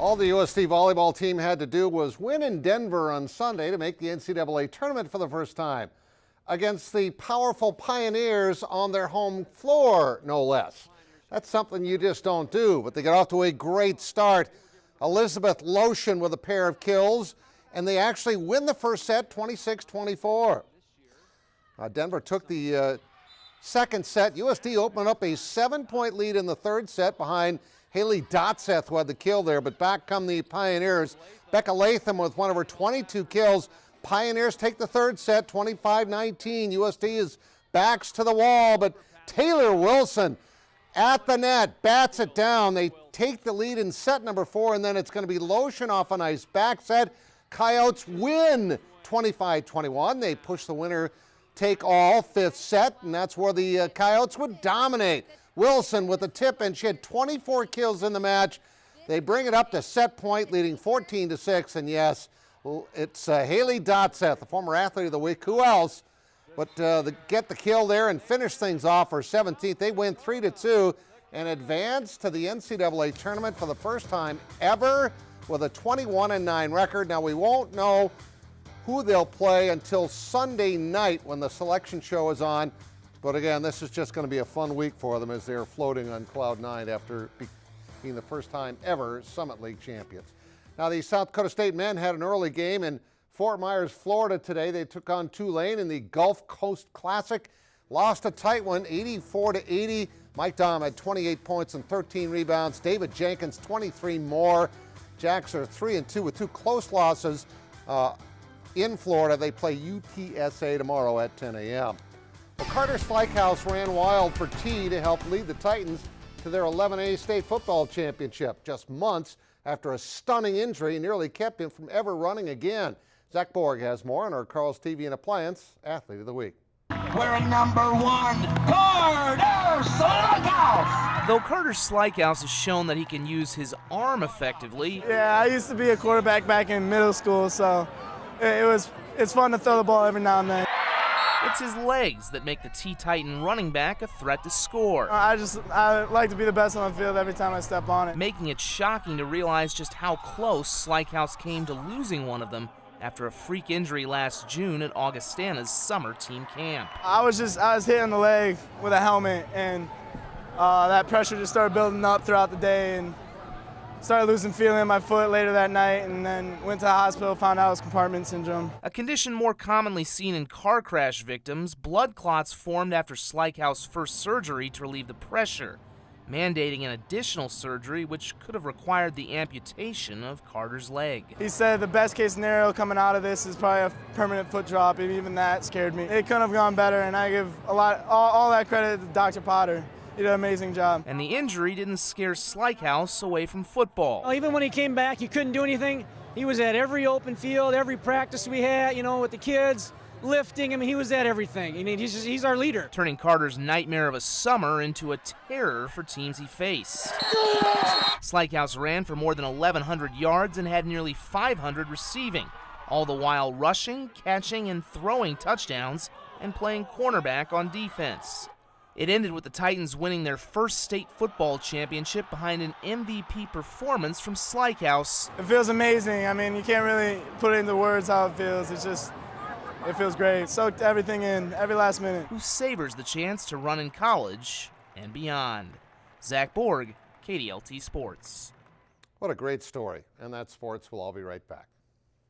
All the USD volleyball team had to do was win in Denver on Sunday to make the NCAA tournament for the first time against the powerful Pioneers on their home floor, no less. That's something you just don't do, but they get off to a great start. Elizabeth Lotion with a pair of kills, and they actually win the first set 26-24. Denver took the second set. USD opened up a 7-point lead in the third set behind Haley Dotseth, who had the kill there, but back come the Pioneers. Becca Latham with one of her 22 kills. Pioneers take the third set, 25-19. USD is backs to the wall, but Taylor Wilson at the net, bats it down. They take the lead in set number 4, and then it's going to be Lotion off a nice back set. Coyotes win 25-21. They push the winner take all fifth set, and that's where the Coyotes would dominate. Wilson with a tip, and she had 24 kills in the match. They bring it up to set point, leading 14-6, and yes, it's Haley Dotseth, the former athlete of the week. Who else? But get the kill there and finish things off for 17th. They win 3-2 and advance to the NCAA tournament for the first time ever with a 21-9 record. Now, we won't know who they'll play until Sunday night when the selection show is on. But again, this is just going to be a fun week for them as they're floating on cloud nine after being the first time ever Summit League champions. Now, the South Dakota State men had an early game in Fort Myers, Florida today. They took on Tulane in the Gulf Coast Classic. Lost a tight one, 84-80. Mike Dahm had 28 points and 13 rebounds. David Jenkins, 23 more. Jacks are 3-2 with two close losses in Florida. They play UTSA tomorrow at 10 a.m. Well, Carter Slykehouse ran wild for T to help lead the Titans to their 11A state football championship just months after a stunning injury nearly kept him from ever running again. Zach Borg has more on our Carl's TV and Appliance Athlete of the Week. Wearing number 1, Carter Slykehouse. Though Carter Slykehouse has shown that he can use his arm effectively. Yeah, I used to be a quarterback back in middle school, so it's fun to throw the ball every now and then. It's his legs that make the T-Titan running back a threat to score. I like to be the best on the field every time I step on it. Making it shocking to realize just how close Slykehouse came to losing one of them after a freak injury last June at Augustana's summer team camp. I was hitting the leg with a helmet, and that pressure just started building up throughout the day, and started losing feeling in my foot later that night, and then went to the hospital, found out it was compartment syndrome. A condition more commonly seen in car crash victims, blood clots formed after Slykhouse's first surgery to relieve the pressure, mandating an additional surgery which could have required the amputation of Carter's leg. He said the best case scenario coming out of this is probably a permanent foot drop, and even that scared me. It couldn't have gone better, and I give all that credit to Dr. Potter. He did an amazing job. And the injury didn't scare Slykehouse away from football. Well, even when he came back, he couldn't do anything. He was at every open field, every practice we had, with the kids, lifting. I mean, he was at everything. I mean, he's our leader. Turning Carter's nightmare of a summer into a terror for teams he faced. Slykehouse ran for more than 1,100 yards and had nearly 500 receiving, all the while rushing, catching, and throwing touchdowns and playing cornerback on defense. It ended with the Titans winning their first state football championship behind an MVP performance from Slykehouse. It feels amazing. I mean, you can't really put it into words how it feels. It feels great. Soaked everything in, every last minute. Who savors the chance to run in college and beyond. Zach Borg, KDLT Sports. What a great story. And that's sports. We'll all be right back.